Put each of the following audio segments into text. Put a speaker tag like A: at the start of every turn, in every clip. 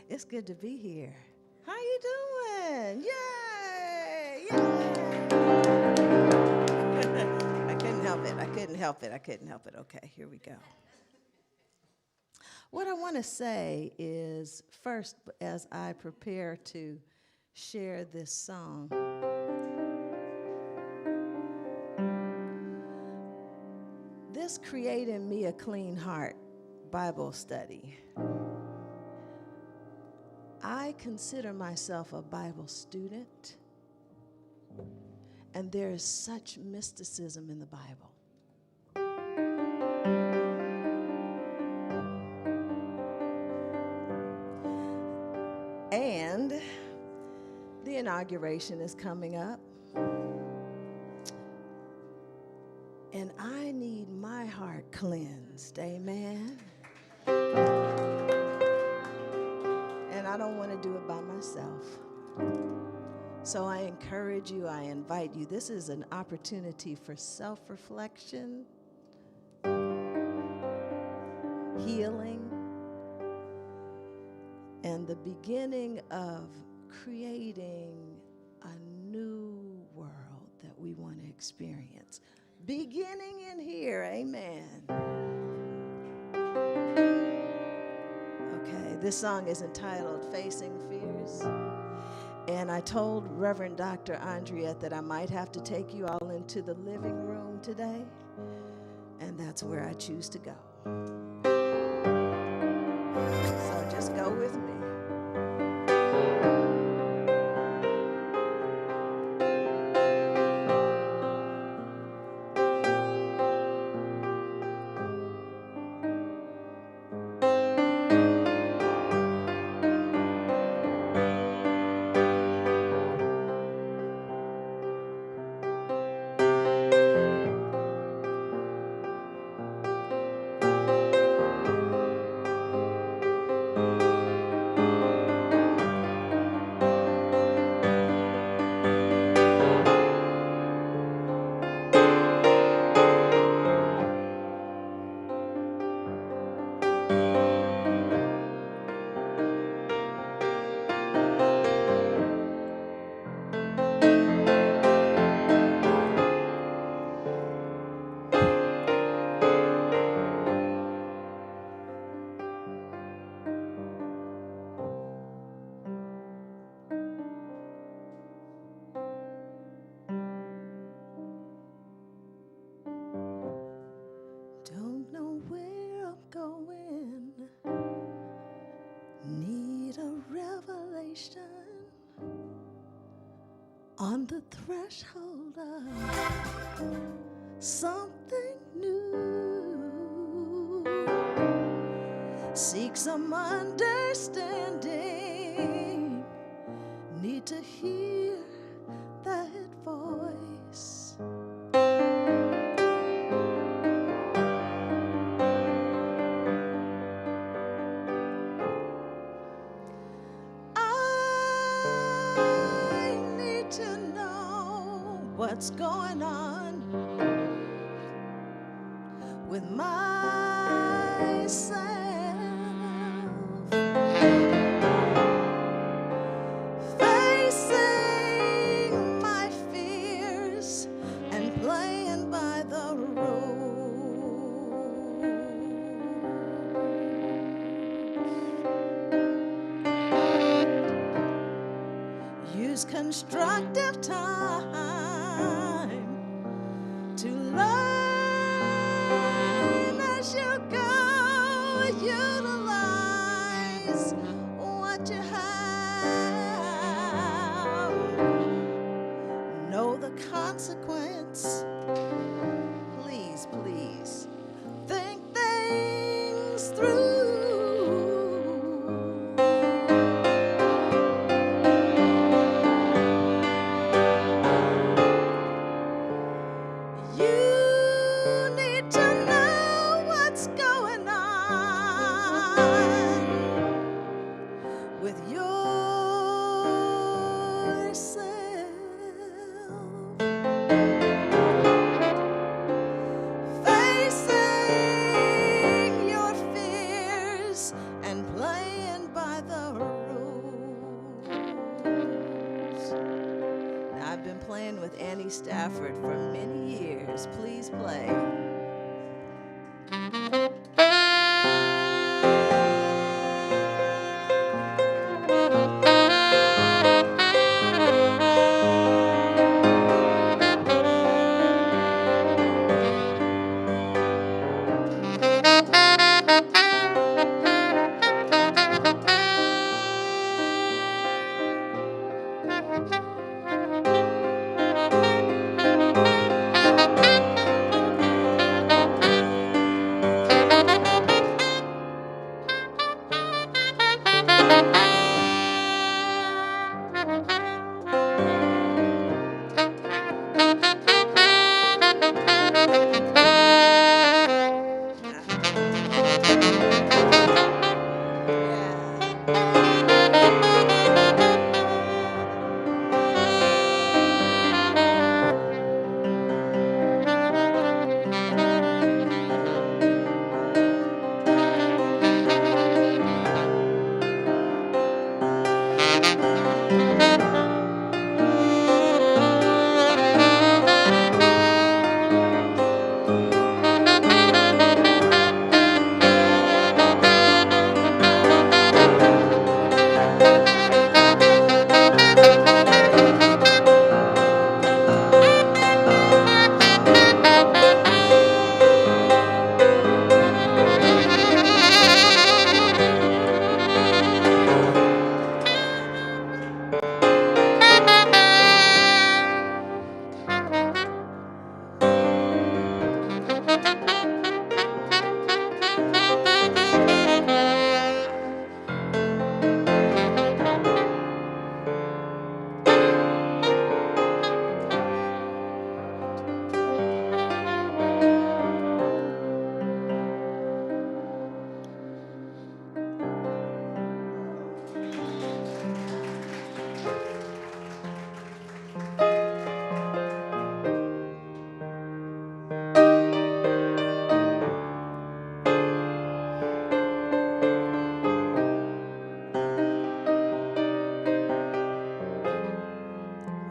A: It's good to be here. How you doing? Yay! Yay! I couldn't help it. I couldn't help it. I couldn't help it. Okay, here we go. What I want to say is, first, as I prepare to share this song, this Creating Me a Clean Heart Bible study. I consider myself a Bible student, and there is such mysticism in the Bible. And the inauguration is coming up, and I need my heart cleansed, amen? And I don't want to do it by myself. So I encourage you, I invite you. This is an opportunity for self-reflection, healing, and the beginning of creating a new world that we want to experience. Beginning in here, amen. Okay, this song is entitled Facing Fears. And I told Reverend Dr. Andriette that I might have to take you all into the living room today, and that's where I choose to go. So just go with me. Don't know where I'm going, need a revelation on the threshold of something new. Seek some understanding, need to hear that voice. What's going on with myself? Facing my fears and playing by the rules. Use constructive time to learn as you go. Utilize what you have. Know the consequence. Please, please, think things through. With yourself, facing your fears and playing by the rules. playing with Annie Stafford for many years. Please play.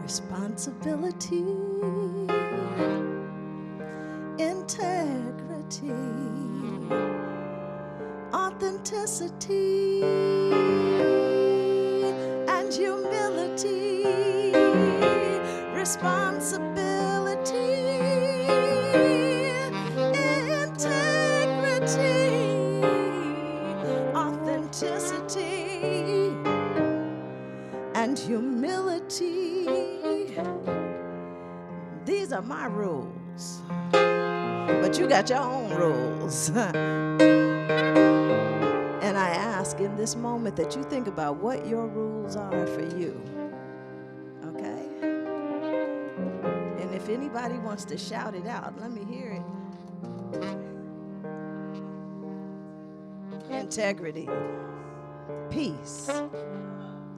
A: Responsibility, integrity, authenticity, and humility. Responsibility, integrity, authenticity, and humility. These are my rules, but you got your own rules. And I ask in this moment that you think about what your rules are for you, okay? And if anybody wants to shout it out, let me hear it. Integrity, peace,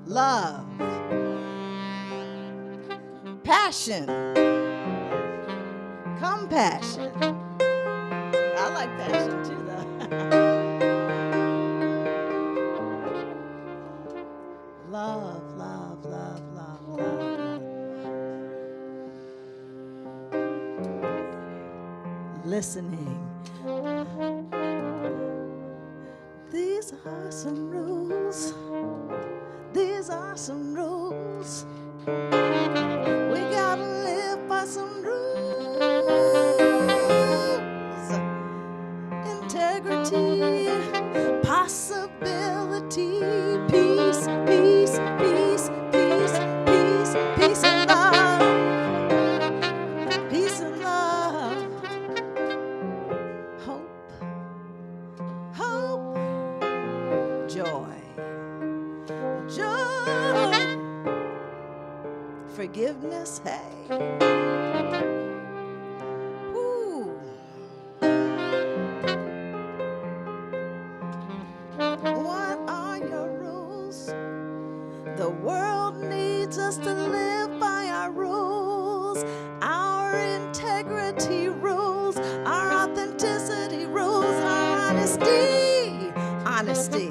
A: love, passion, compassion. I like passion too, though. Love, love, love, love, love. Listening. These are some rules. These are some rules. We gotta live by some rules. Integrity, possibility, peace, peace, peace, peace, peace, peace and love. Peace and love. Hope, hope, joy, joy, forgiveness, hey. Ooh. What are your rules? The world needs us to live by our rules, our integrity rules, our authenticity rules, our honesty, honesty.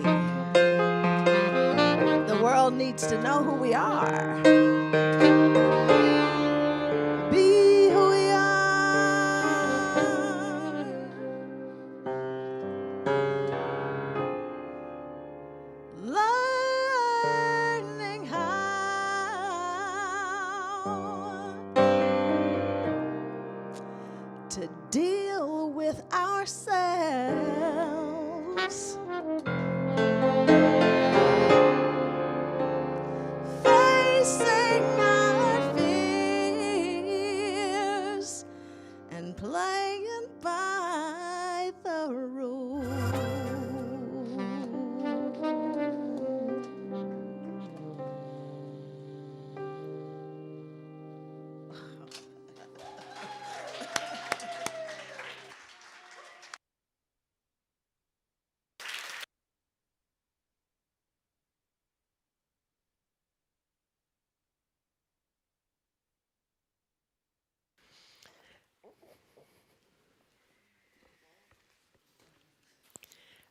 A: The world needs to know who we are.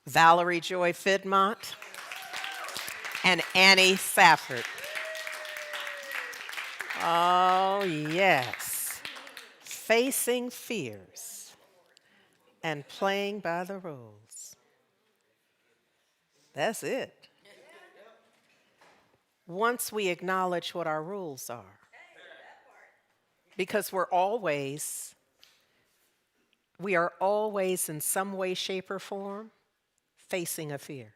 B: Valerie Joy Fidmont, and Annie Safford. Oh, yes. Facing fears and playing by the rules. That's it. Once we acknowledge what our rules are, because we are always in some way, shape, or form facing a fear.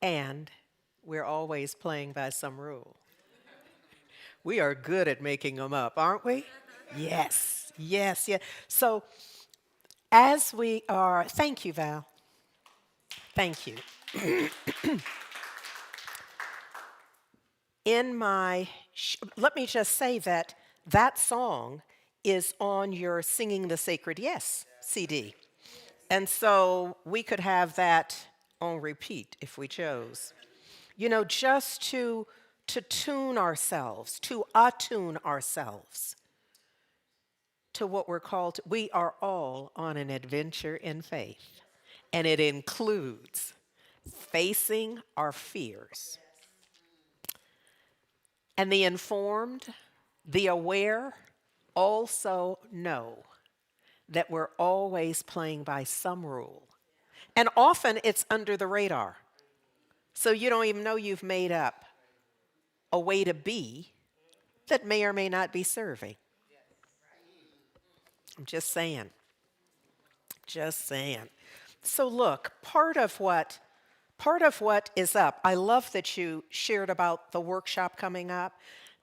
B: And we're always playing by some rule. We are good at making them up, aren't we? Yes, yes, yes. So as we are, thank you, Val. Thank you. Let me just say that that song is on your Singing the Sacred Yes CD. And so we could have that on repeat if we chose. You know, just to tune ourselves, to attune ourselves to what we're called to. We are all on an adventure in faith, and it includes facing our fears. And the informed, the aware also know that we're always playing by some rule. And often it's under the radar. So you don't even know you've made up a way to be that may or may not be serving. I'm just saying. Just saying. So look, part of what is up, I love that you shared about the workshop coming up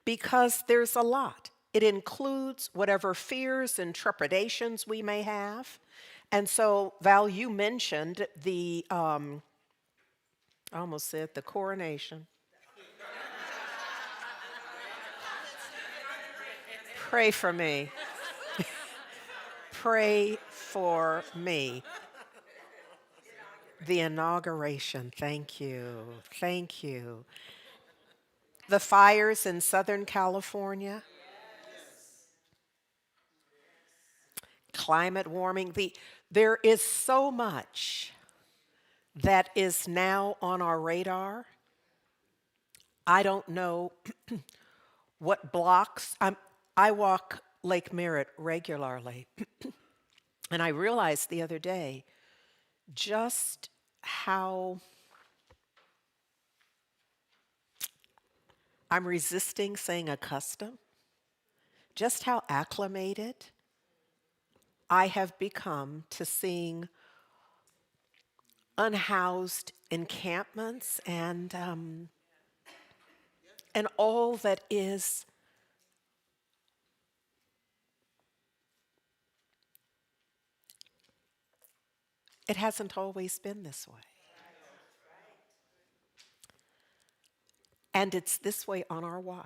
B: because there's a lot. It includes whatever fears and trepidations we may have. And so, Val, you mentioned I almost said the coronation. Pray for me. Pray for me. The inauguration, thank you, thank you. The fires in Southern California, climate warming, there is so much that is now on our radar. I don't know what blocks, I walk Lake Merritt regularly, and I realized the other day just how I'm resisting saying accustomed, just how acclimated I have become to seeing unhoused encampments and all that is it hasn't always been this way. And it's this way on our watch.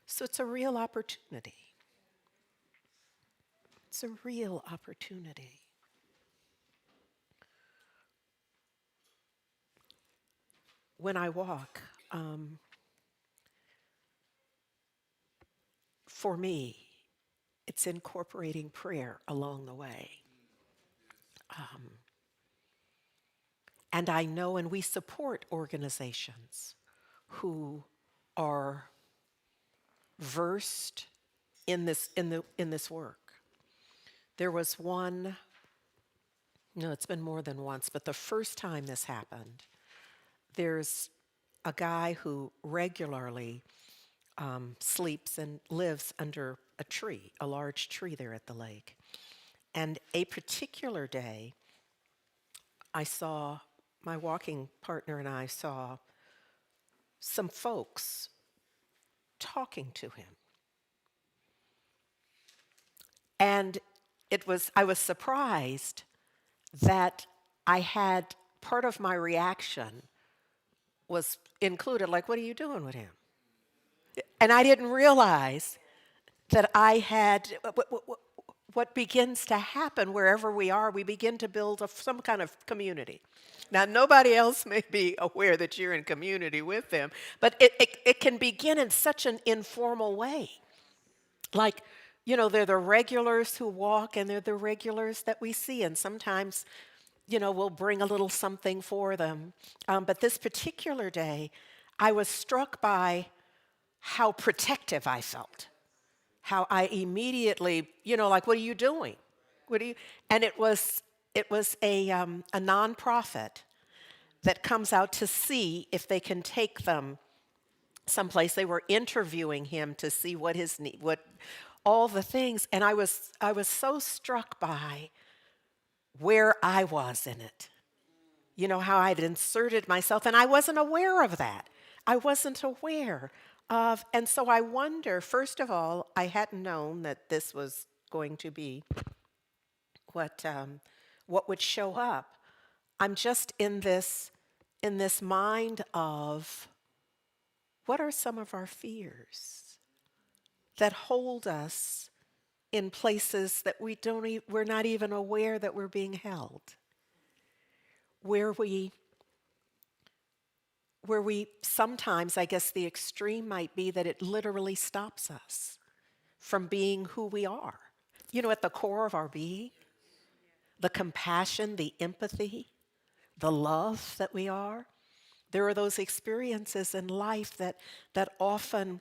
B: So it's a real opportunity. It's a real opportunity. When I walk, for me, it's incorporating prayer along the way. And I know, and we support organizations who are versed in this work. There was one, no, it's been more than once, but the first time this happened, there's a guy who regularly sleeps and lives under a tree, a large tree there at the lake. And a particular day, my walking partner and I saw some folks talking to him. And I was surprised that I had part of my reaction was included, like, what are you doing with him? And I didn't realize that I had, what begins to happen wherever we are, we begin to build some kind of community. Now, nobody else may be aware that you're in community with them, but it can begin in such an informal way. Like, You know, they're the regulars who walk and they're the regulars that we see. And sometimes, we'll bring a little something for them. But this particular day, I was struck by how protective I felt. How I immediately, like, what are you doing? What are you? And it was a nonprofit that comes out to see if they can take them someplace. They were interviewing him to see what his need, what all the things, and I was so struck by where I was in it. You know how I'd inserted myself, and I wasn't aware of that. I wasn't aware of, and so I wonder. First of all, I hadn't known that this was going to be what would show up. I'm just in this mind of what are some of our fears that hold us in places that we're not even aware that we're being held, where we sometimes, I guess the extreme might be that it literally stops us from being who we are. At the core of our being, the compassion, the empathy, the love that we are. There are those experiences in life that often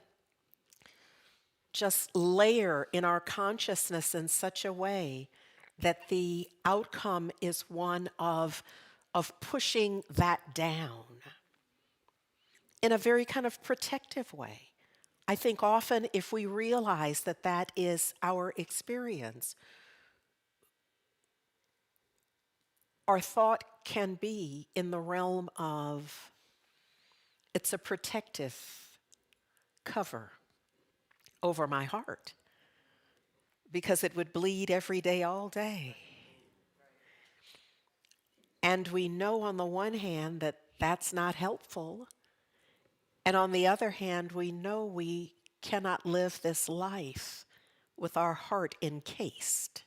B: just layer in our consciousness in such a way that the outcome is one of pushing that down in a very kind of protective way. I think often if we realize that that is our experience, our thought can be in the realm of it's a protective cover over my heart because it would bleed every day, all day. And we know on the one hand that that's not helpful. And on the other hand, we know we cannot live this life with our heart encased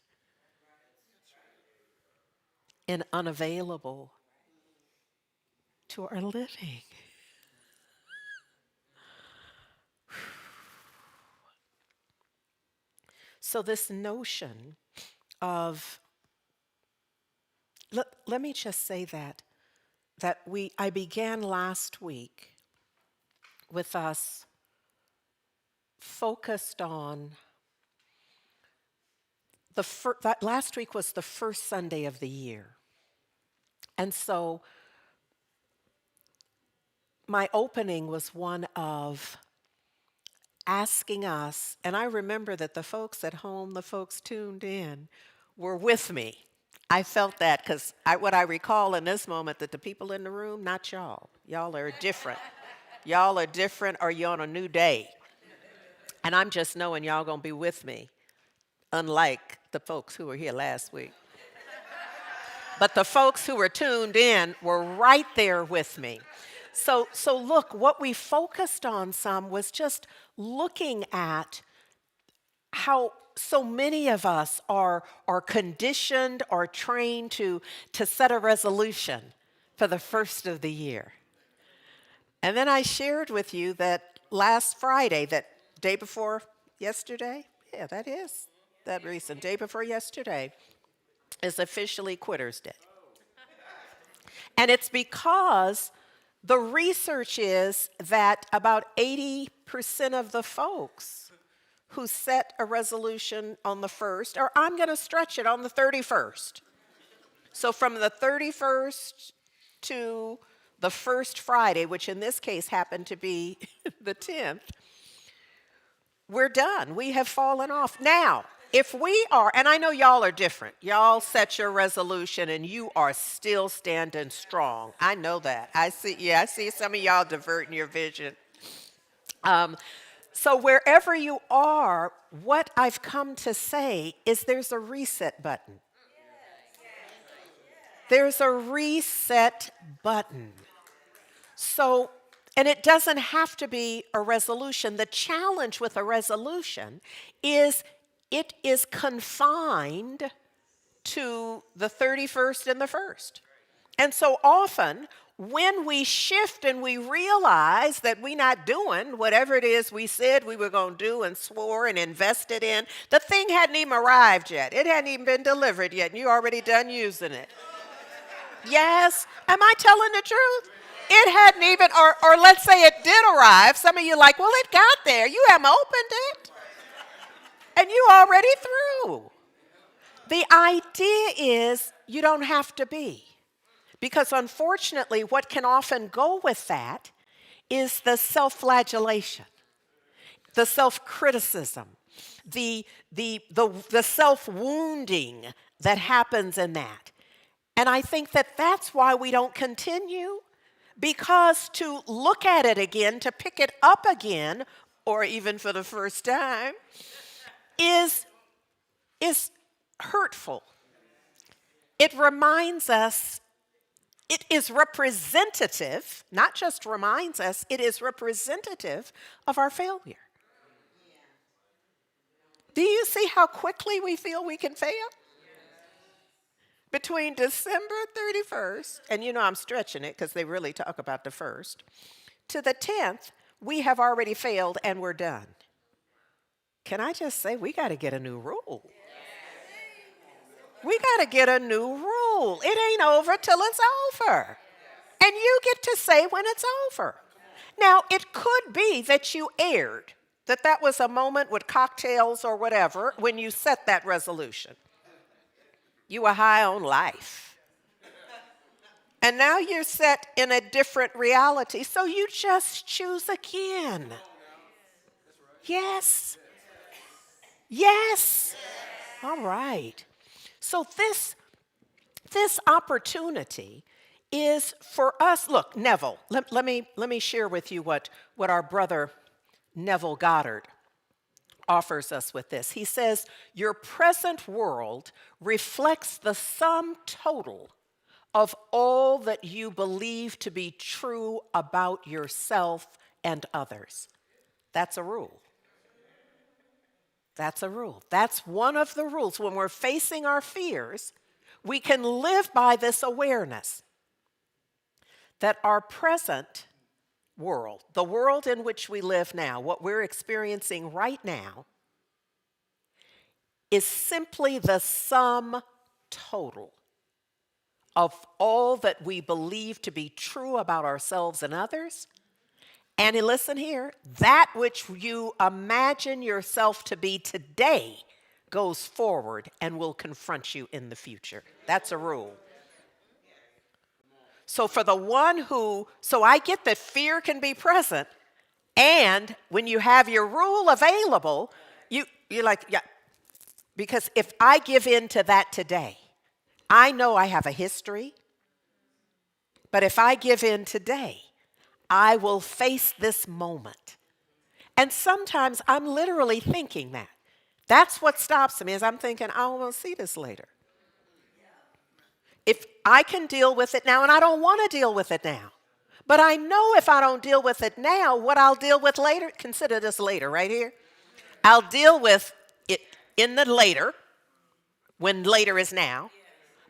B: and unavailable to our living. So this notion of, let me just say that I began last week with us focused on that last week was the first Sunday of the year. And so my opening was one of asking us, and I remember that the folks at home, the folks tuned in, were with me. I felt that because what I recall in this moment that the people in the room, not y'all. Y'all are different. Y'all are different, or you're on a new day. And I'm just knowing y'all going to be with me, unlike the folks who were here last week. But the folks who were tuned in were right there with me. So look, what we focused on some was just looking at how so many of us are conditioned or trained to set a resolution for the first of the year. And then I shared with you that last Friday, that day before yesterday, yeah, that is that recent, day before yesterday, is officially Quitter's Day. And it's because the research is that about 80% of the folks who set a resolution on the 1st, or I'm going to stretch it on the 31st. So from the 31st to the first Friday, which in this case happened to be the 10th, we're done. We have fallen off. Now, if we are, and I know y'all are different. Y'all set your resolution and you are still standing strong. I know that. I see some of y'all diverting your vision. So wherever you are, what I've come to say is there's a reset button. There's a reset button. So, and it doesn't have to be a resolution. The challenge with a resolution is it is confined to the 31st and the 1st. And so often when we shift and we realize that we're not doing whatever it is we said we were going to do and swore and invested in, the thing hadn't even arrived yet. It hadn't even been delivered yet, and you're already done using it. Yes? Am I telling the truth? It hadn't even, or let's say it did arrive. Some of you are like, well, it got there. You haven't opened it. And you already through. The idea is you don't have to be. Because unfortunately, what can often go with that is the self-flagellation, the self-criticism, the self-wounding that happens in that. And I think that that's why we don't continue, because to look at it again, to pick it up again, or even for the first time, is hurtful. It reminds us, it is representative, not just reminds us, it is representative of our failure. Do you see how quickly we feel we can fail? Between December 31st, and you know I'm stretching it because they really talk about the 1st, to the 10th, we have already failed and we're done. Can I just say, we got to get a new rule. We got to get a new rule. It ain't over till it's over. And you get to say when it's over. Now, it could be that you erred, that was a moment with cocktails or whatever when you set that resolution. You were high on life. And now you're set in a different reality, so you just choose again. Yes. Yes. All right. So this opportunity is for us. Look, Neville, let me share with you what our brother Neville Goddard offers us with this. He says, your present world reflects the sum total of all that you believe to be true about yourself and others. That's a rule. That's a rule. That's one of the rules. When we're facing our fears, we can live by this awareness that our present world, the world in which we live now, what we're experiencing right now, is simply the sum total of all that we believe to be true about ourselves and others. And listen here, that which you imagine yourself to be today goes forward and will confront you in the future. That's a rule. So for the one so I get that fear can be present, and when you have your rule available, you're like, yeah, because if I give in to that today, I know I have a history, but if I give in today, I will face this moment. And sometimes I'm literally thinking that. That's what stops me, is I'm thinking, I won't see this later. If I can deal with it now, and I don't want to deal with it now, but I know if I don't deal with it now, what I'll deal with later, consider this later right here. I'll deal with it in the later, when later is now,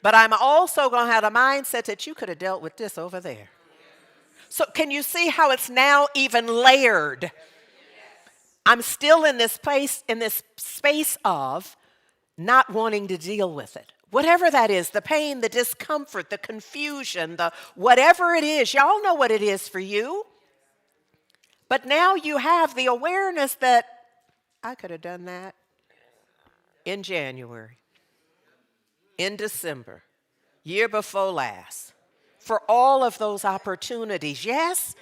B: but I'm also going to have a mindset that you could have dealt with this over there. So can you see how it's now even layered? I'm still in this space of not wanting to deal with it. Whatever that is, the pain, the discomfort, the confusion, the whatever it is, y'all know what it is for you. But now you have the awareness that I could have done that in January, in December, year before last. For all of those opportunities. Yes?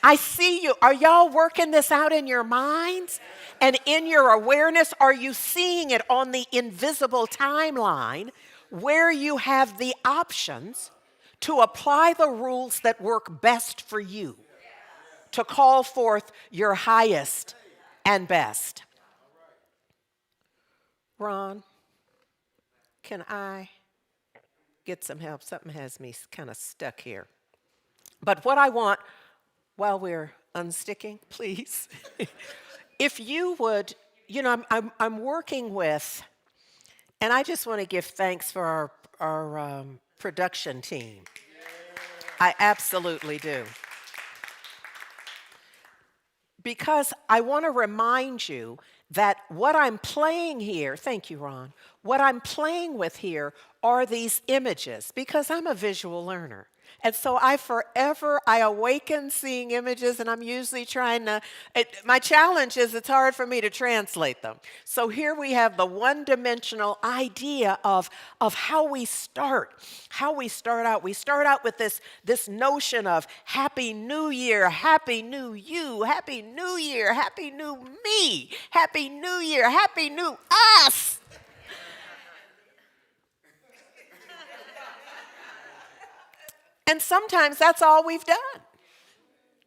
B: I see you. Are y'all working this out in your minds? And in your awareness, are you seeing it on the invisible timeline where you have the options to apply the rules that work best for you, to call forth your highest and best? Ron, can I get some help? Something has me kind of stuck here. But what I want, while we're unsticking, please, if you would, I'm working with, and I just want to give thanks for our production team. I absolutely do. Because I want to remind you that what I'm playing here, thank you, Ron, what I'm playing with here are these images because I'm a visual learner. And so I awaken seeing images, and I'm usually trying to, my challenge is it's hard for me to translate them. So here we have the one-dimensional idea of how we start out. We start out with this notion of Happy New Year, Happy New You, Happy New Year, Happy New Me, Happy New Year, Happy New Us. And sometimes that's all we've done.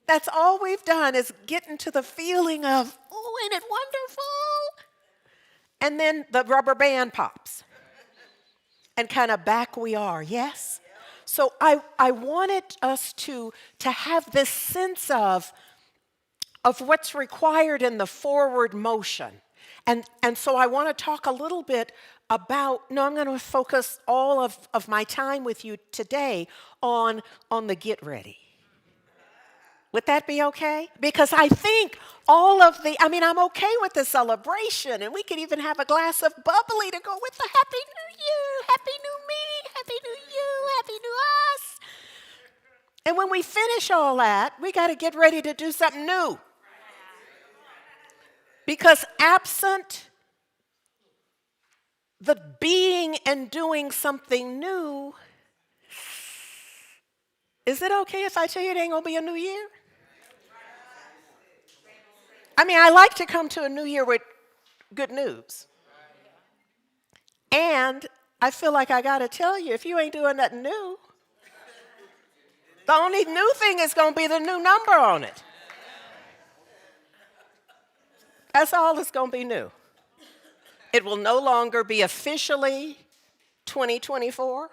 B: That's all we've done is get into the feeling of, oh, ain't it wonderful? And then the rubber band pops. And kind of back we are, yes? So I wanted us to have this sense of what's required in the forward motion. And so I want to talk a little bit about, I'm going to focus all of my time with you today on the get ready. Would that be okay? Because I think I'm okay with the celebration, and we could even have a glass of bubbly to go with the Happy New Year, Happy New Me, Happy New You, Happy New Us. And when we finish all that, we got to get ready to do something new. Because absent the being and doing something new, is it okay if I tell you it ain't going to be a new year? I like to come to a new year with good news. And I feel like I got to tell you, if you ain't doing nothing new, the only new thing is going to be the new number on it. That's all that's going to be new. It will no longer be officially 2024.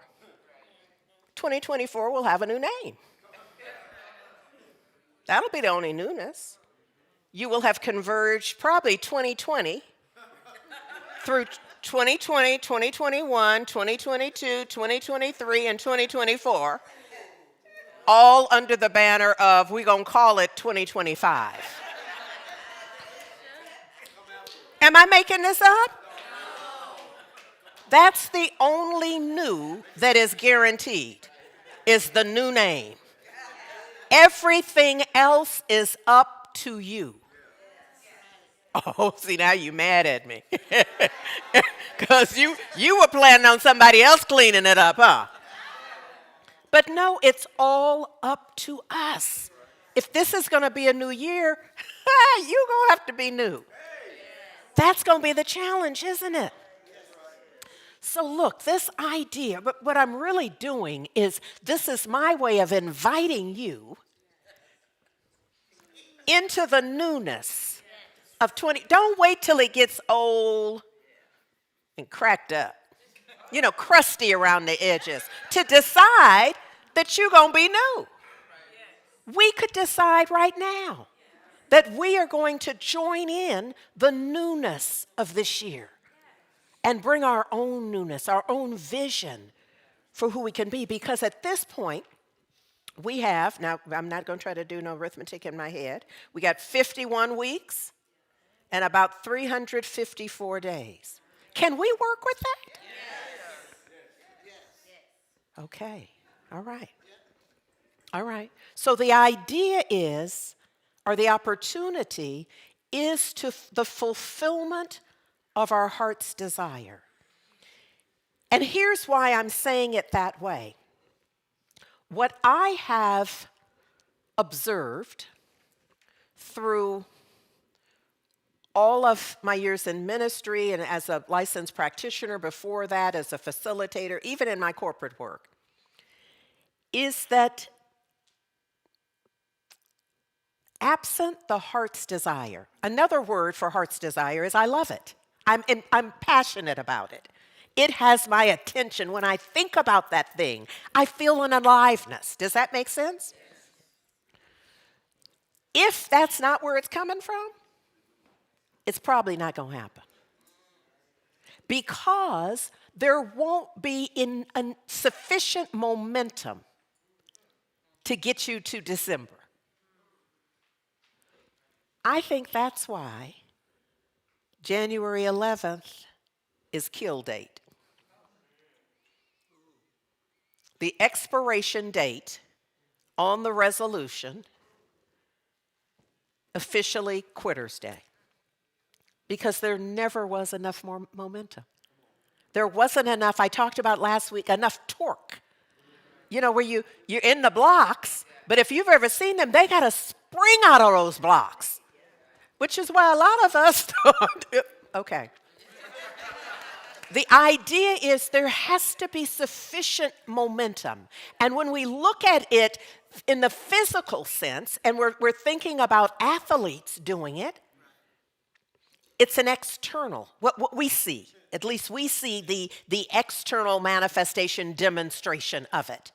B: 2024 will have a new name. That'll be the only newness. You will have converged probably 2020 through 2020, 2021, 2022, 2023, and 2024, all under the banner of we're going to call it 2025. Am I making this up? That's the only new that is guaranteed, is the new name. Everything else is up to you. Oh, see, now you mad at me. Because you were planning on somebody else cleaning it up, huh? But no, it's all up to us. If this is going to be a new year, you're going to have to be new. That's going to be the challenge, isn't it? So look, this idea, but what I'm really doing is this is my way of inviting you into the newness of 20. Don't wait till it gets old and cracked up, crusty around the edges, to decide that you're going to be new. We could decide right now that we are going to join in the newness of this year and bring our own newness, our own vision for who we can be. Because at this point, we have, now I'm not going to try to do no arithmetic in my head, we got 51 weeks and about 354 days. Can we work with that? Yes. Okay, all right. All right. So the idea is, or the opportunity is to the fulfillment of our heart's desire. And here's why I'm saying it that way. What I have observed through all of my years in ministry and as a licensed practitioner before that, as a facilitator, even in my corporate work, is that absent the heart's desire, another word for heart's desire is I love it. I'm passionate about it. It has my attention. When I think about that thing, I feel an aliveness. Does that make sense? If that's not where it's coming from, it's probably not going to happen. Because there won't be sufficient momentum to get you to December. I think that's why January 11th is kill date. The expiration date on the resolution, officially Quitter's Day, because there never was enough more momentum. There wasn't enough, I talked about last week, enough torque. You know, where you're in the blocks, but if you've ever seen them, they got to spring out of those blocks, which is why a lot of us don't. Okay. The idea is there has to be sufficient momentum. And when we look at it in the physical sense, and we're thinking about athletes doing it, it's an external, what we see. At least we see the external manifestation demonstration of it.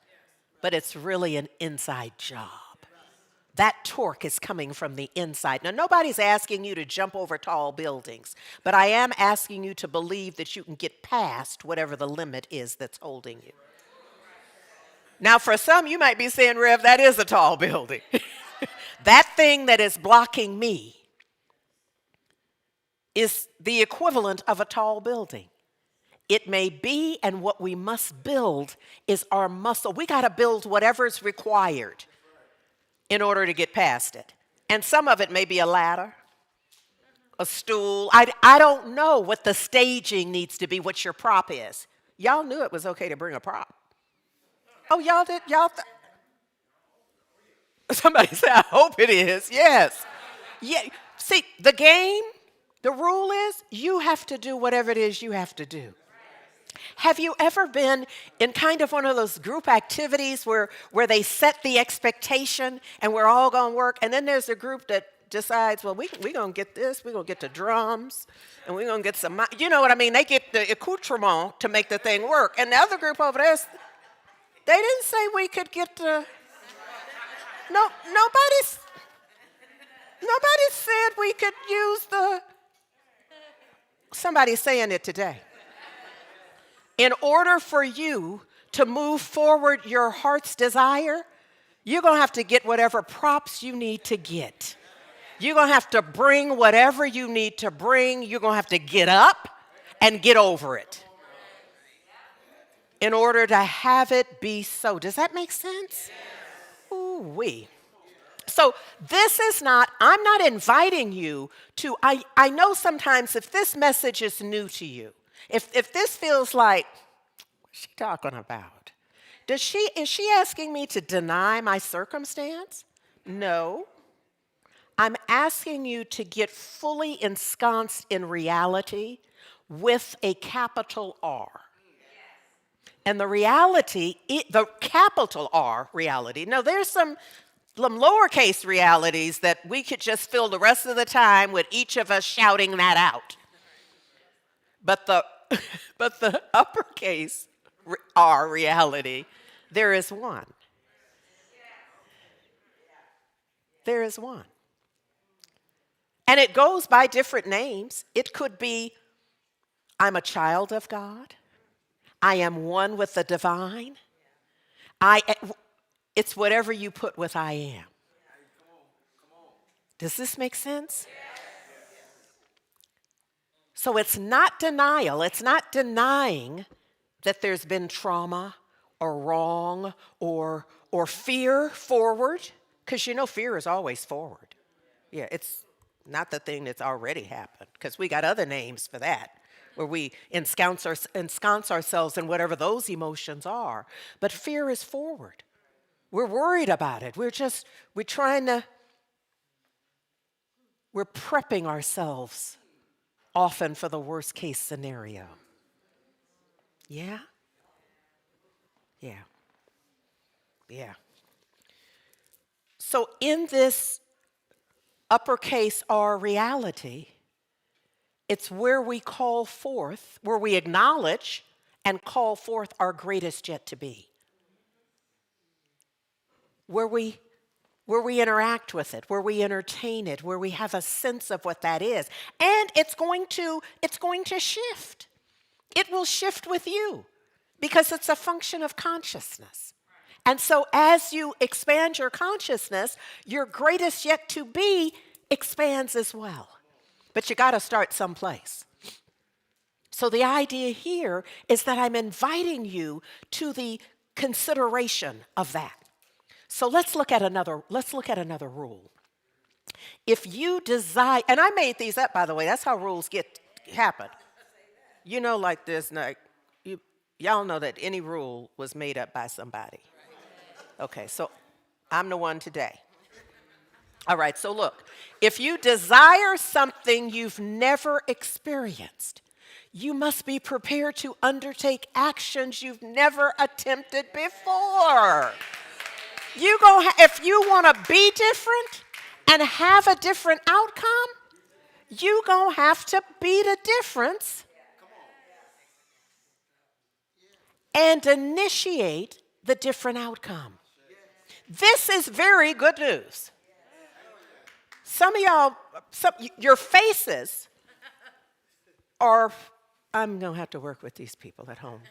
B: But it's really an inside job. That torque is coming from the inside. Now, nobody's asking you to jump over tall buildings, but I am asking you to believe that you can get past whatever the limit is that's holding you. Now, for some, you might be saying, Rev, that is a tall building. That thing that is blocking me is the equivalent of a tall building. It may be, and what we must build is our muscle. We got to build whatever's required in order to get past it. And some of it may be a ladder, a stool. I don't know what the staging needs to be, what your prop is. Y'all knew it was okay to bring a prop. Oh, y'all did? Somebody said, I hope it is. Yes. Yeah. See, the game, the rule is you have to do whatever it is you have to do. Have you ever been in kind of one of those group activities where they set the expectation and we're all going to work, and then there's a group that decides, well, we're going to get this, we're going to get the drums, and we're going to get some, you know what I mean? They get the accoutrement to make the thing work. And the other group over there, they didn't say we could get the, nobody said we could use the, somebody's saying it today. In order for you to move forward your heart's desire, you're going to have to get whatever props you need to get. You're going to have to bring whatever you need to bring. You're going to have to get up and get over it in order to have it be so. Does that make sense? Ooh-wee. So this is not, I'm not inviting you to, I know sometimes if this message is new to you, if this feels like, what's she talking about? Is she asking me to deny my circumstance? No. I'm asking you to get fully ensconced in reality with a capital R. And the reality, the capital R reality. Now there's some lowercase realities that we could just fill the rest of the time with each of us shouting that out. But the uppercase R reality, there is one. There is one. And it goes by different names. It could be, I'm a child of God. I am one with the divine. It's whatever you put with I am. Does this make sense? So it's not denial. It's not denying that there's been trauma or wrong or fear forward, because you know fear is always forward. Yeah, it's not the thing that's already happened, because we got other names for that, where we ensconce ourselves in whatever those emotions are. But fear is forward. We're worried about it. We're prepping ourselves often for the worst case scenario. Yeah? Yeah. Yeah. So in this uppercase R reality, it's where we call forth, where we acknowledge and call forth our greatest yet to be. Where we interact with it, where we entertain it, where we have a sense of what that is. And it's going to shift. It will shift with you because it's a function of consciousness. And so as you expand your consciousness, your greatest yet to be expands as well. But you got to start someplace. So the idea here is that I'm inviting you to the consideration of that. So let's look at another rule. If you desire, and I made these up, by the way, that's how rules happen. You know, like this, like, y'all know that any rule was made up by somebody. Okay, so I'm the one today. All right, so look, if you desire something you've never experienced, you must be prepared to undertake actions you've never attempted before. If you want to be different and have a different outcome, you're going to have to be the difference and initiate the different outcome. This is very good news. Some of y'all, your faces are, I'm going to have to work with these people at home.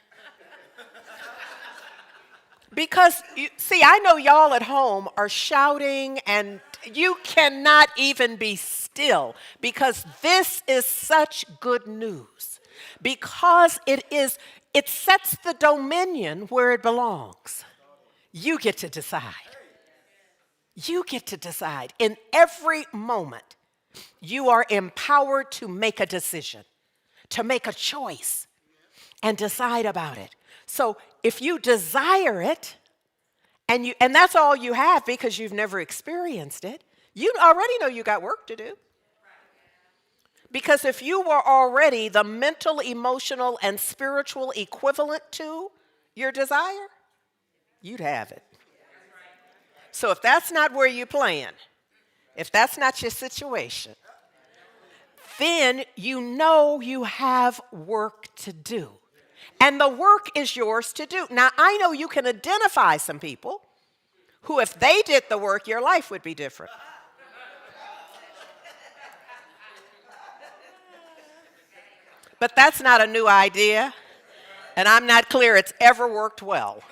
B: Because, see, I know y'all at home are shouting and you cannot even be still because this is such good news. Because it sets the dominion where it belongs. You get to decide. You get to decide. In every moment, you are empowered to make a decision, to make a choice, and decide about it. So if you desire it, and that's all you have because you've never experienced it, you already know you got work to do. Because if you were already the mental, emotional, and spiritual equivalent to your desire, you'd have it. So if that's not where you plan, if that's not your situation, then you know you have work to do. And the work is yours to do. Now, I know you can identify some people who, if they did the work, your life would be different. But that's not a new idea, and I'm not clear it's ever worked well.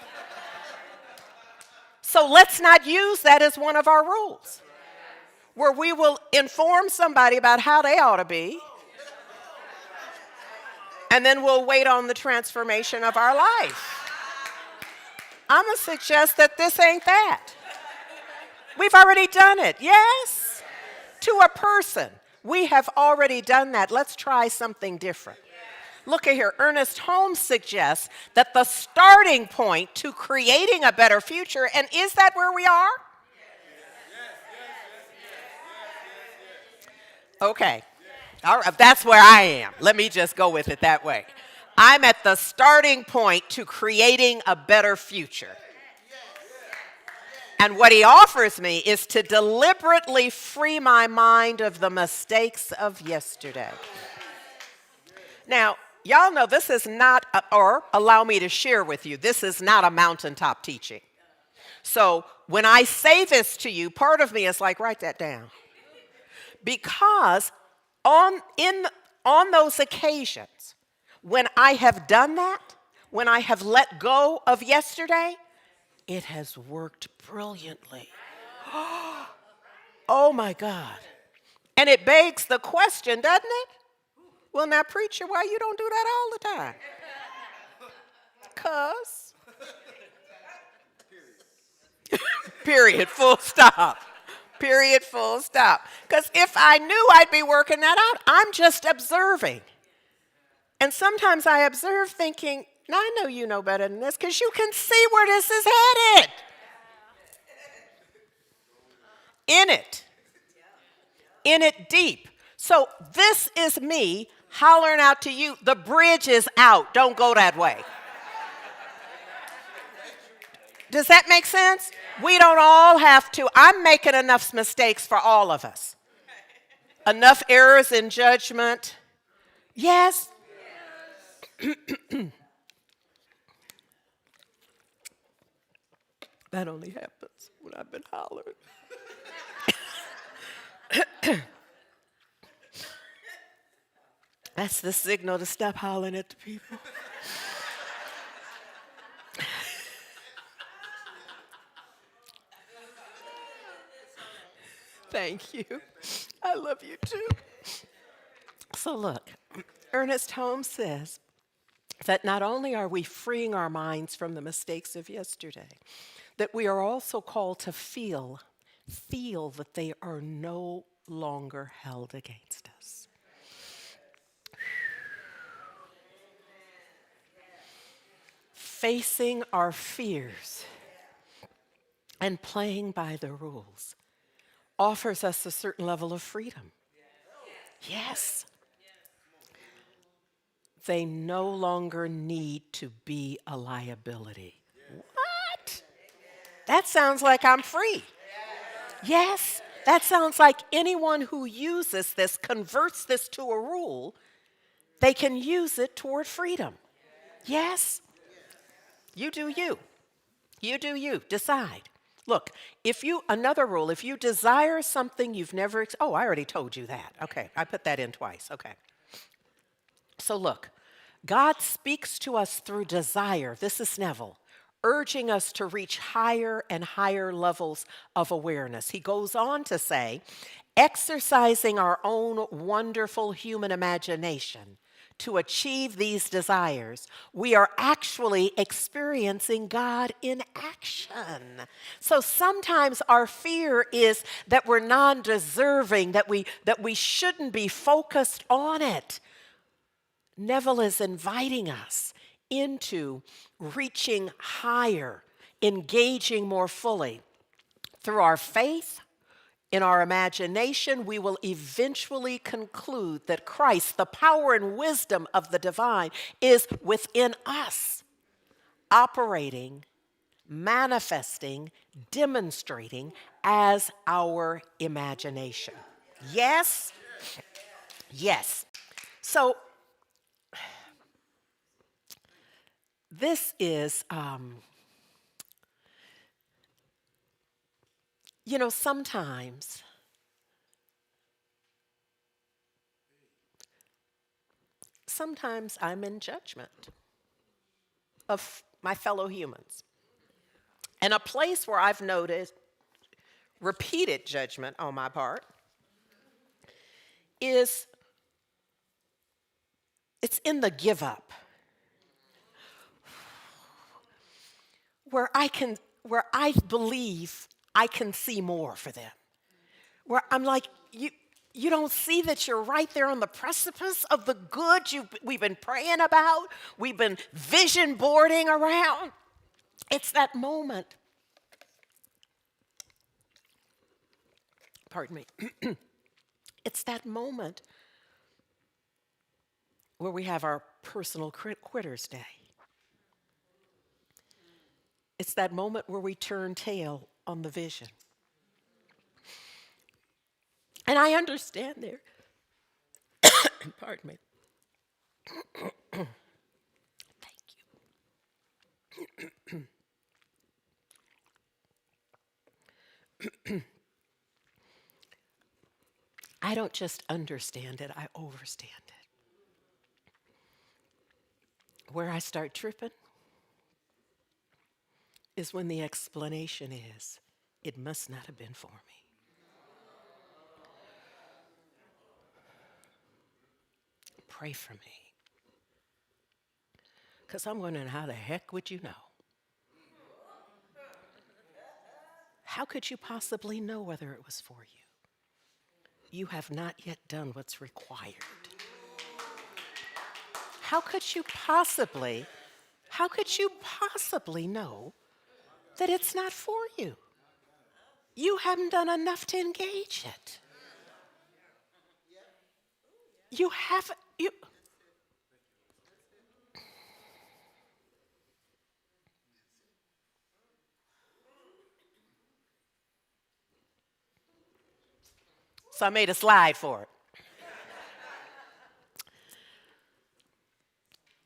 B: So let's not use that as one of our rules, where we will inform somebody about how they ought to be, and then we'll wait on the transformation of our life. I'm going to suggest that this ain't that. We've already done it, yes? To a person, we have already done that. Let's try something different. Look at here. Ernest Holmes suggests that the starting point to creating a better future, and is that where we are? Okay. All right. That's where I am. Let me just go with it that way. I'm at the starting point to creating a better future. And what he offers me is to deliberately free my mind of the mistakes of yesterday. Now, y'all know this is not, or allow me to share with you, this is not a mountaintop teaching. So when I say this to you, part of me is like, write that down. Because on those occasions, when I have done that, when I have let go of yesterday, it has worked brilliantly. Oh my God. And it begs the question, doesn't it? Well, now, preacher, why you don't do that all the time? 'Cause. Period, full stop. Period, full stop. Because if I knew I'd be working that out, I'm just observing. And sometimes I observe thinking, now I know you know better than this because you can see where this is headed. In it deep. So this is me hollering out to you, the bridge is out. Don't go that way. Does that make sense? We don't all have to. I'm making enough mistakes for all of us. Enough errors in judgment. Yes. That only happens when I've been hollering. That's the signal to stop hollering at the people. Thank you. I love you too. So look, Ernest Holmes says that not only are we freeing our minds from the mistakes of yesterday, that we are also called to feel that they are no longer held against us. Facing our fears and playing by the rules offers us a certain level of freedom. Yes. They no longer need to be a liability. What? That sounds like I'm free. Yes, that sounds like anyone who uses this, converts this to a rule, they can use it toward freedom. Yes, you do you. You do you. Decide. Look, another rule, if you desire something you've never, I already told you that. Okay, I put that in twice. Okay. So look, God speaks to us through desire. This is Neville, urging us to reach higher and higher levels of awareness. He goes on to say, exercising our own wonderful human imagination to achieve these desires, we are actually experiencing God in action. So sometimes our fear is that we're non-deserving, that we shouldn't be focused on it. Neville is inviting us into reaching higher, engaging more fully. Through our faith, in our imagination, we will eventually conclude that Christ, the power and wisdom of the divine, is within us, operating, manifesting, demonstrating as our imagination. Yes? Yes. So, this is, sometimes I'm in judgment of my fellow humans. And a place where I've noticed repeated judgment on my part is it's in the give up. Where I believe I can see more for them. Where I'm like, you don't see that you're right there on the precipice of the good we've been praying about, we've been vision boarding around. It's that moment. Pardon me. It's that moment where we have our personal quitter's day. It's that moment where we turn tail on the vision. And I understand there. Pardon me. Thank you. I don't just understand it, I overstand it. Where I start tripping is when the explanation is, it must not have been for me. Pray for me. Because I'm wondering, how the heck would you know? How could you possibly know whether it was for you? You have not yet done what's required. How could you possibly know that it's not for you? You haven't done enough to engage it. You haven't. So I made a slide for it.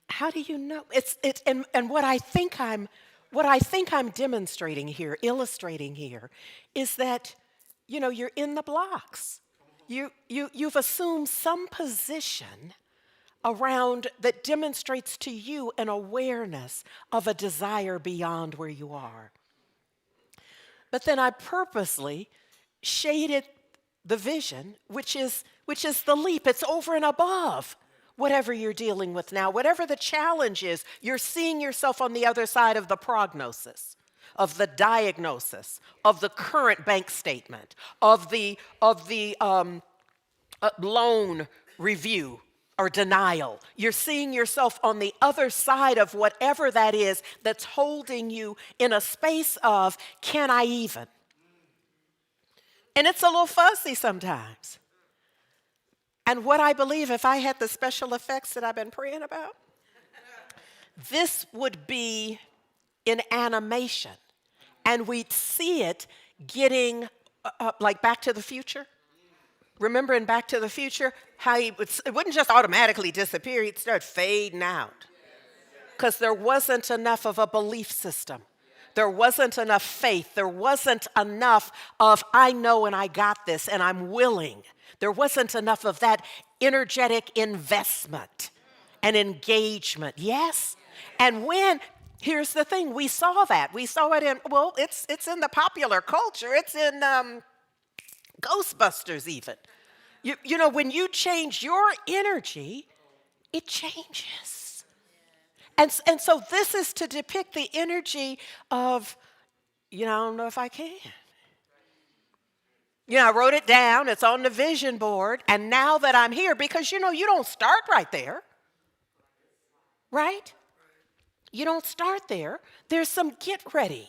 B: How do you know? And what I think I'm demonstrating here, illustrating here, is that, you're in the blocks. You've assumed some position around that demonstrates to you an awareness of a desire beyond where you are. But then I purposely shaded the vision, which is the leap. It's over and above whatever you're dealing with now, whatever the challenge is. You're seeing yourself on the other side of the prognosis, of the diagnosis, of the current bank statement, of the loan review or denial. You're seeing yourself on the other side of whatever that is that's holding you in a space of, can I even? And it's a little fuzzy sometimes. And what I believe, if I had the special effects that I've been praying about, this would be in animation. And we'd see it getting like Back to the Future. Remember in Back to the Future, how it wouldn't just automatically disappear, he'd start fading out. Because there wasn't enough of a belief system. There wasn't enough faith. There wasn't enough of, I know and I got this and I'm willing. There wasn't enough of that energetic investment and engagement. Yes? And here's the thing, we saw that. We saw it in, well, it's in the popular culture. It's in Ghostbusters even. You know, when you change your energy, it changes. And so this is to depict the energy of, I don't know if I can. I wrote it down. It's on the vision board. And now that I'm here, because, you don't start right there. Right? You don't start there. There's some get ready.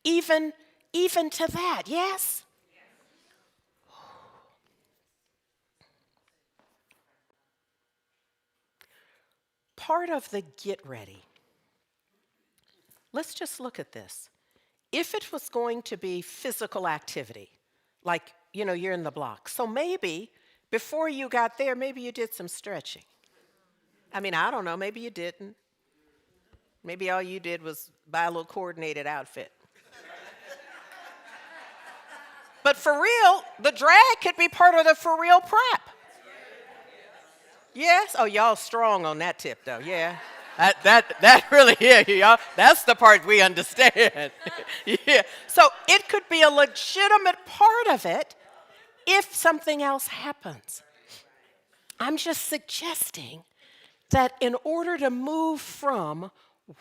B: Even to that. Yes? Part of the get ready, let's just look at this. If it was going to be physical activity, like, you're in the block. So maybe before you got there, maybe you did some stretching. I mean, I don't know, maybe you didn't. Maybe all you did was buy a little coordinated outfit. But for real, the drag could be part of the for real prep. Yes? Oh, y'all strong on that tip, though. Yeah. That really is, y'all. That's the part we understand. Yeah. So it could be a legitimate part of it if something else happens. I'm just suggesting that in order to move from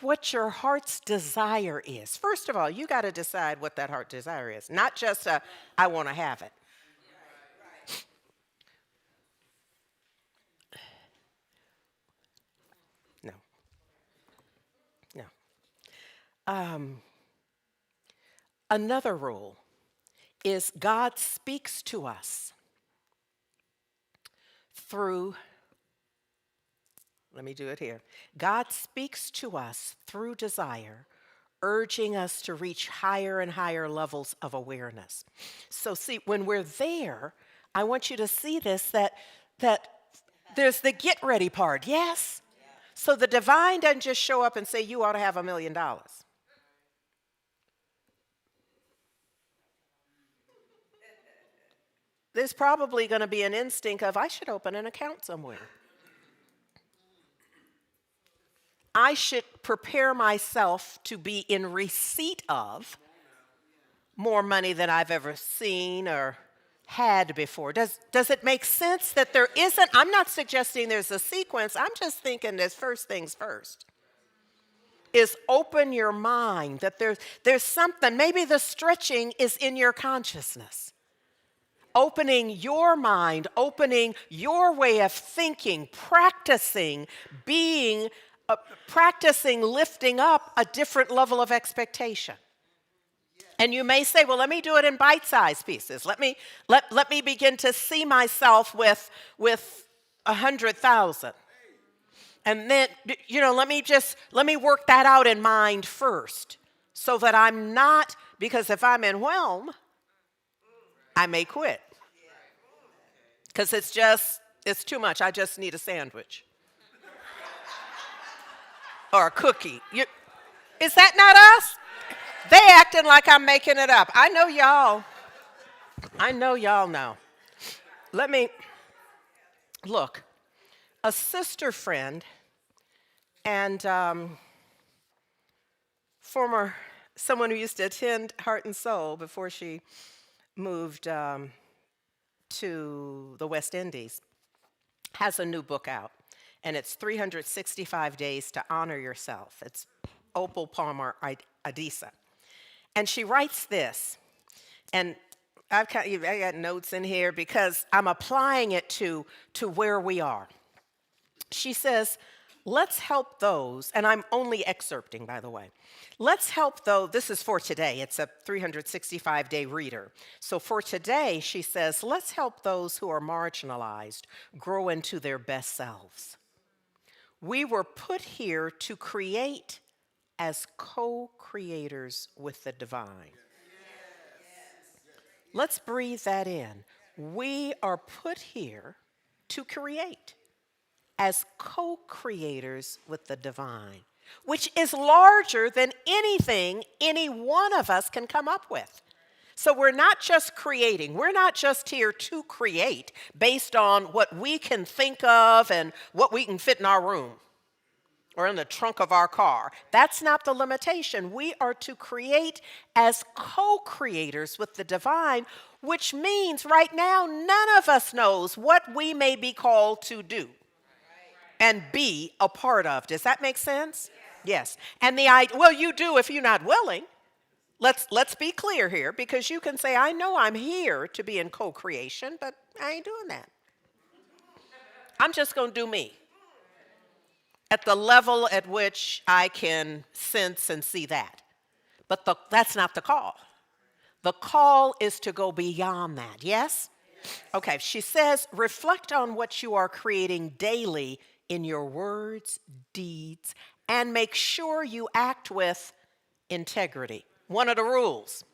B: what your heart's desire is, first of all, you got to decide what that heart desire is, not just I want to have it. Another rule is God speaks to us through, let me do it here. God speaks to us through desire, urging us to reach higher and higher levels of awareness. So see, when we're there, I want you to see this, that there's the get ready part, yes? So the divine doesn't just show up and say, you ought to have $1 million. There's probably going to be an instinct of, I should open an account somewhere. I should prepare myself to be in receipt of more money than I've ever seen or had before. Does it make sense that there isn't? I'm not suggesting there's a sequence. I'm just thinking there's first things first. Is open your mind, that there's something. Maybe the stretching is in your consciousness. Opening your mind, opening your way of thinking, practicing lifting up a different level of expectation. And you may say, well, let me do it in bite-sized pieces. Let me begin to see myself with 100,000. And then, let me work that out in mind first, so that I'm not, because if I'm in whelm, I may quit. Because it's too much. I just need a sandwich. Or a cookie. Is that not us? They acting like I'm making it up. I know y'all know. Let me, look, a sister friend and someone who used to attend Heart and Soul before she moved to the West Indies, has a new book out, and it's 365 Days to Honor Yourself. It's Opal Palmer Adisa. And she writes this, and I got notes in here because I'm applying it to where we are. She says, let's help those, and I'm only excerpting, by the way. Let's help those, this is for today, it's a 365-day reader. So for today, she says, let's help those who are marginalized grow into their best selves. We were put here to create as co-creators with the divine. Let's breathe that in. We are put here to create as co-creators with the divine, which is larger than anything any one of us can come up with. So we're not just creating. We're not just here to create based on what we can think of and what we can fit in our room or in the trunk of our car. That's not the limitation. We are to create as co-creators with the divine, which means right now none of us knows what we may be called to do and be a part of. Does that make sense? Yes. And well, you do if you're not willing. Let's be clear here, because you can say, I know I'm here to be in co-creation, but I ain't doing that. I'm just going to do me at the level at which I can sense and see that. But that's not the call. The call is to go beyond that. Yes? Okay, she says, reflect on what you are creating daily in your words, deeds, and make sure you act with integrity. One of the rules.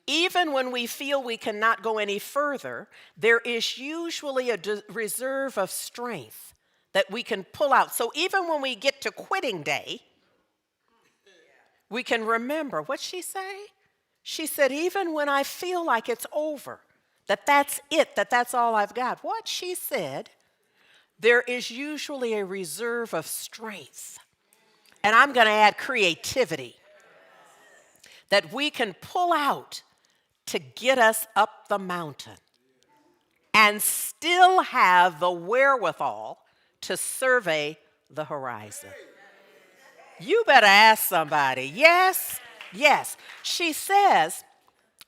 B: Even when we feel we cannot go any further, there is usually a reserve of strength that we can pull out. So even when we get to quitting day, we can remember, what'd she say? She said, even when I feel like it's over, that's it, that's all I've got. What she said, there is usually a reserve of strength. And I'm going to add creativity that we can pull out to get us up the mountain and still have the wherewithal to survey the horizon. You better ask somebody. Yes, yes. She says,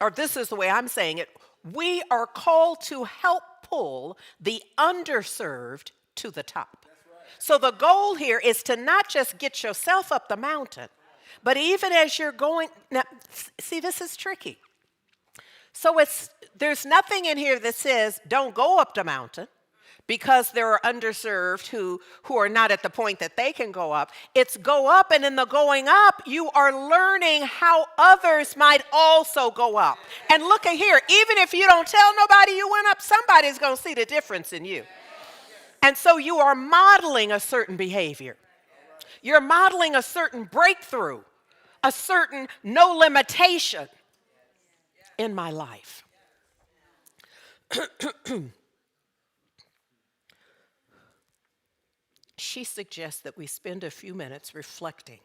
B: or this is the way I'm saying it, we are called to help pull the underserved to the top. So the goal here is to not just get yourself up the mountain, but even as you're going, now, see, this is tricky. So there's nothing in here that says don't go up the mountain because there are underserved who are not at the point that they can go up. It's go up, and in the going up, you are learning how others might also go up. And look at here, even if you don't tell nobody you went up, somebody's going to see the difference in you. And so you are modeling a certain behavior. You're modeling a certain breakthrough, a certain no limitation in my life. She suggests that we spend a few minutes reflecting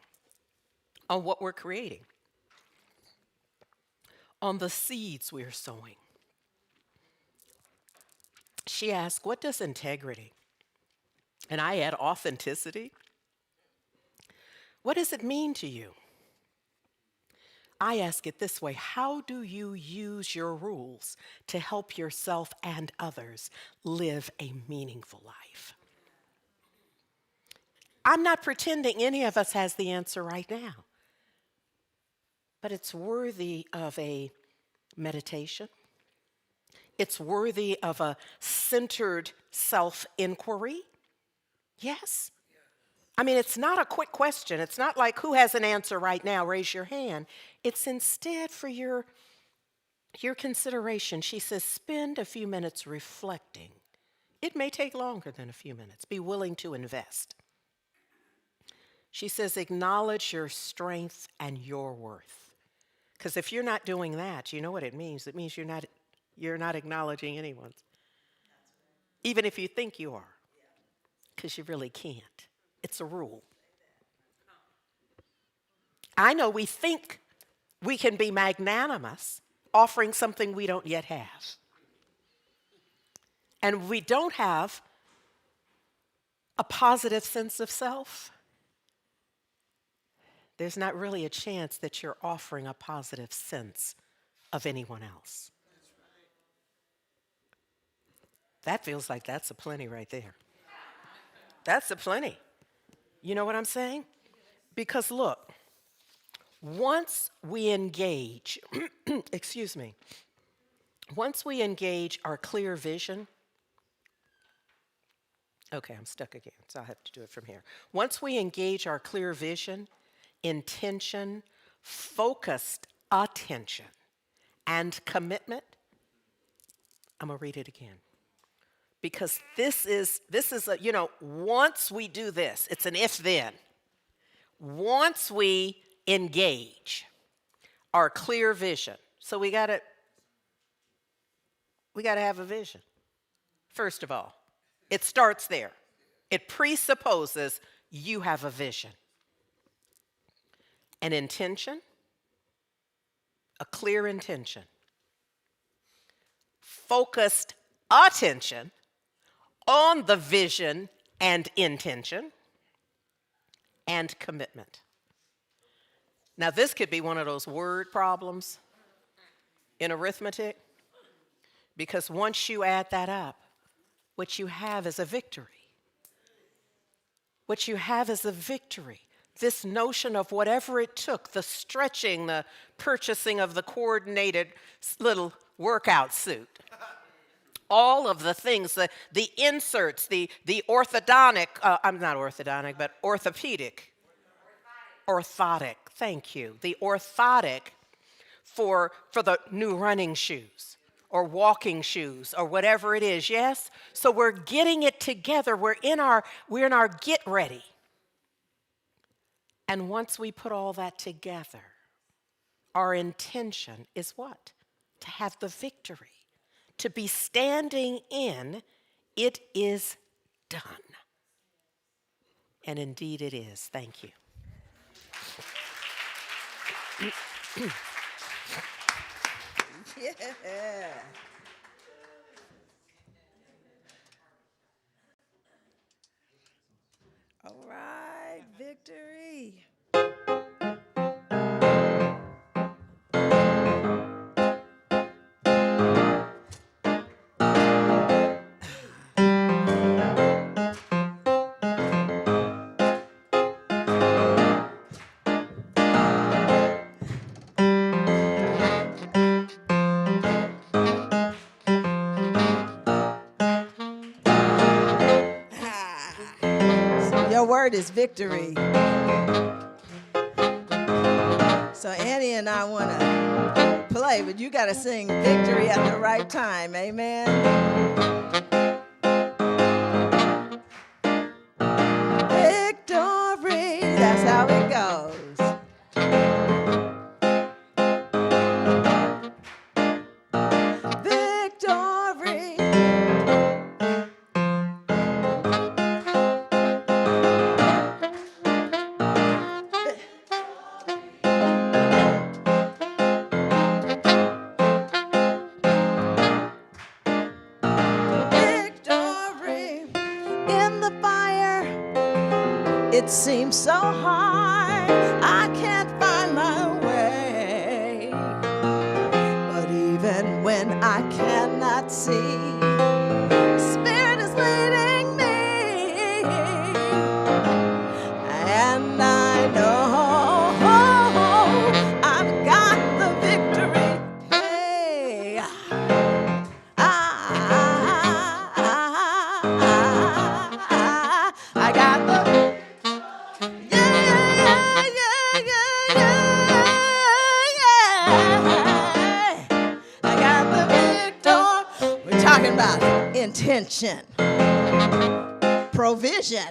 B: on what we're creating, on the seeds we're sowing. She asks, what does integrity, and I add authenticity, what does it mean to you? I ask it this way: how do you use your rules to help yourself and others live a meaningful life? I'm not pretending any of us has the answer right now, but it's worthy of a meditation. It's worthy of a centered self-inquiry. Yes? I mean, it's not a quick question. It's not like, who has an answer right now? Raise your hand. It's instead for your consideration. She says, spend a few minutes reflecting. It may take longer than a few minutes. Be willing to invest. She says, acknowledge your strength and your worth. Because if you're not doing that, you know what it means? It means you're not acknowledging anyone's. Even if you think you are. Because you really can't. It's a rule. I know we think we can be magnanimous offering something we don't yet have. and we don't have a positive sense of self, there's not really a chance that you're offering a positive sense of anyone else. That feels like that's a plenty right there. That's a plenty. You know what I'm saying? Because look, once we engage, excuse me, once we engage our clear vision, okay, I'm stuck again, so I'll have to do it from here. Once we engage our clear vision, intention, focused attention, and commitment, I'm going to read it again. Because this is once we do this, it's an if-then. Once we engage our clear vision, so we got to have a vision. First of all, it starts there. It presupposes you have a vision, an intention, a clear intention, focused attention on the vision and intention, and commitment. Now, this could be one of those word problems in arithmetic, because once you add that up, what you have is a victory. What you have is a victory. This notion of whatever it took, the stretching, the purchasing of the coordinated little workout suit, all of the things, the inserts, the orthodontic, I'm not orthodontic, but orthopedic. Orthotic, thank you. The orthotic for the new running shoes or walking shoes or whatever it is, yes? So we're getting it together. We're in our get ready. And once we put all that together, our intention is what? To have the victory. To be standing in, it is done. And indeed it is. Thank you.
A: Yeah. All right, victory. Your word is victory. So Annie and I want to play, but you got to sing victory at the right time. Amen. Victory. That's how it goes. It seems so hard, I can't find my way. But even when I cannot see, Spirit is leading me. And I know I've got the victory. Hey. I got the about intention, provision,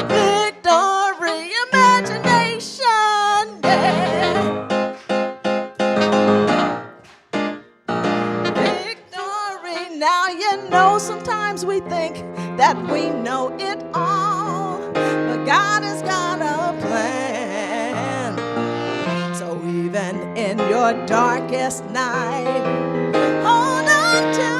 A: victory, imagination, yeah. Victory. Now you know sometimes we think that we know it all, but God has got a plan. So even in your darkest night, hold on to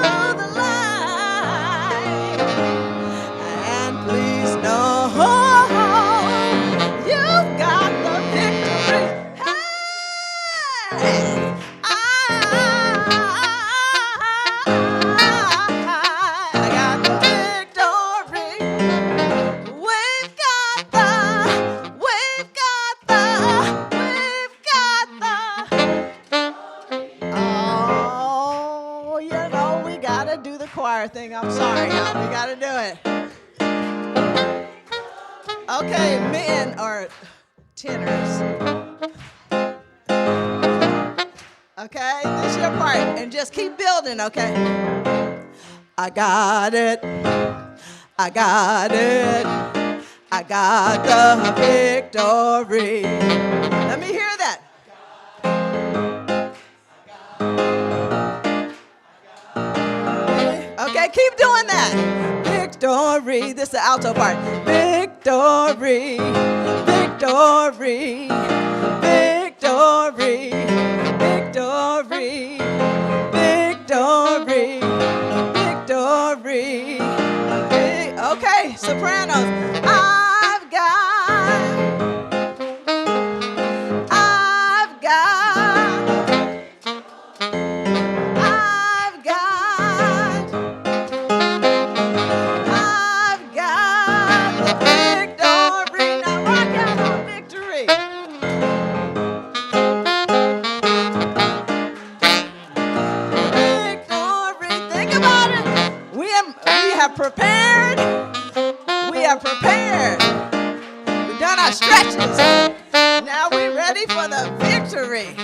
A: choir thing. I'm sorry, y'all. We got to do it. Okay, men or tenors. Okay, this is your part. And just keep building, okay? I got it. I got it. I got the victory. Let me hear that. Okay, keep doing that. Victory. This is the alto part. Victory. Victory. Victory. Victory. Victory. Victory. Okay, sopranos. I've got. I've got. I've got. I've got the victory. Now rock out on victory. Victory. Think about it. We have prepared. We are prepared. We've done our stretches. Now we're ready for the victory.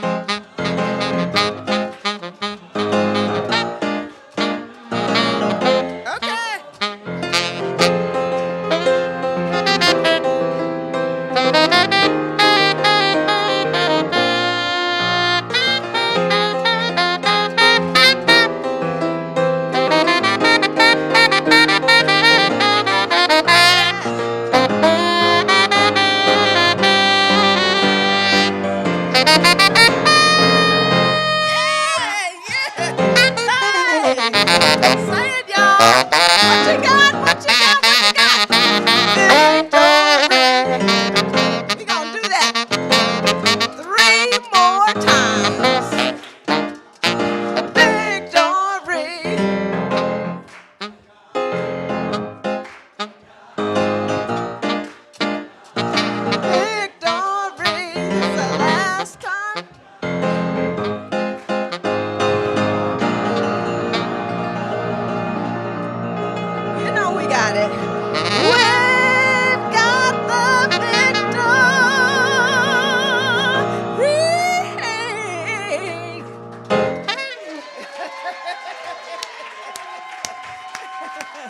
A: Okay.